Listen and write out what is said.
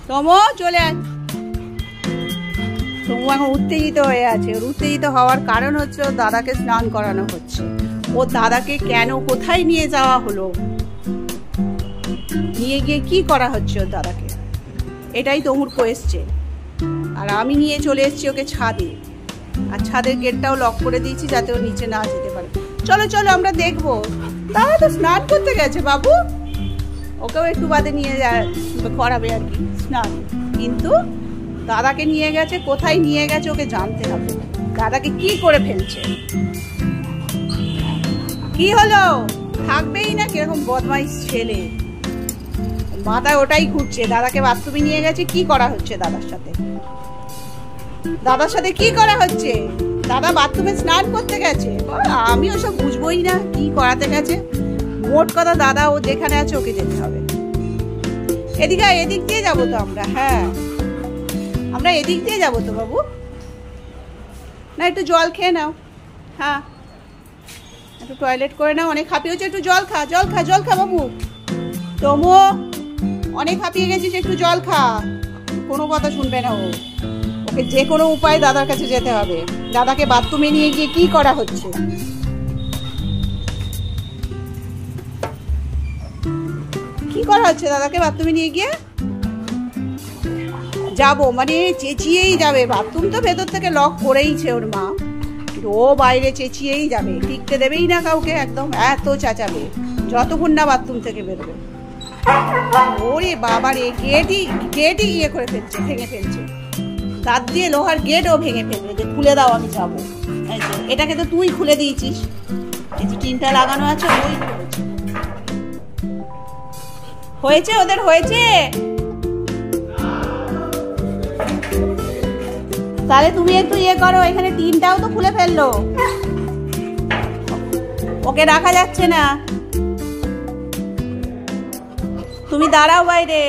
তমো চলে আয়। তমু এখন উত্তেজিত হয়ে আছে। ওর উত্তেজিত হওয়ার কারণ হচ্ছে ওর দাদাকে স্নান করানো হচ্ছে। ও দাদাকে কেন কোথায় নিয়ে যাওয়া হলো, নিয়ে গিয়ে কি করা হচ্ছে ওর দাদাকে, এটাই তমুর কোয়েশ্চেন। আর আমি নিয়ে চলে এসেছি ওকে ছাদে, আর ছাদের গেটটাও লক করে দিয়েছি যাতে ও নিচে না যেতে পারে। চলো চলো আমরা দেখবো। দাদা তো স্নান করতে গেছে বাবু, ওকেও একটু বাদে নিয়ে করাবে আর কি স্নান। কিন্তু দাদাকে নিয়ে গেছে, কোথায় নিয়ে গেছে ওকে জানতে হবে। দাদাকে কি করে ফেলছে, কি হলো, থাকবেই না? কিরকম বদমাইশ ছেলে, মাথায় ওটাই ঘুরছে। দাদাকে বাথরুমে নিয়ে গেছে, কি করা হচ্ছে দাদার সাথে? দাদার সাথে কি করা হচ্ছে? দাদা বাথরুমে স্নান করতে গেছে, আমি ওসব বুঝবোই না কি করাতে গেছে। মোট কথা দাদা ও যেখানে আছে ওকে যেতে হবে। এদিকে এদিক দিয়ে যাবো তো আমরা। হ্যাঁ আমরা এদিক দিয়ে যাবো তো বাবু। না একটু জল খেয়ে নাও। হ্যাঁ একটু টয়লেট করে নাও, অনেক হাঁপিয়ে হচ্ছে। একটু জল খা, জল খা, জল খা বাবু। তমু অনেক হাঁপিয়ে গেছিস, একটু জল খা। কোনো কথা শুনবে না ও, ওকে যে কোনো উপায়ে দাদার কাছে যেতে হবে। দাদাকে বাথরুমে নিয়ে গিয়ে কি করা হচ্ছে? কি করা হচ্ছে দাদাকে বাথরুমে নিয়ে গিয়ে? যাবো মানে চেঁচিয়েই যাবে। বাথরুম তো ভেতর থেকে লক করেইছে ওর মা, ও বাইরে চেঁচিয়েই যাবে, টিকতে দেবেই না কাউকে। একদম এত চেঁচাবে যতক্ষণ না বাথরুম থেকে বেরোবে। ওরে বাবা রে, গেটই ইয়ে করে ফেলছে, ভেঙে ফেলছে। দাঁত দিয়ে লোহার গেটও ভেঙে ফেলবে যে খুলে দাও আমি যাবো। এটাকে তো তুই খুলে দিয়েছিস, এই যে টিনটা লাগানো আছে ওই খুলেছে। হয়েছে ওদের, হয়েছে। তাহলে তুমি একটু ইয়ে করো, এখানে টিনটাও তো খুলে ফেললো, ওকে রাখা যাচ্ছে না। তুমি দাঁড়াও বাইরে।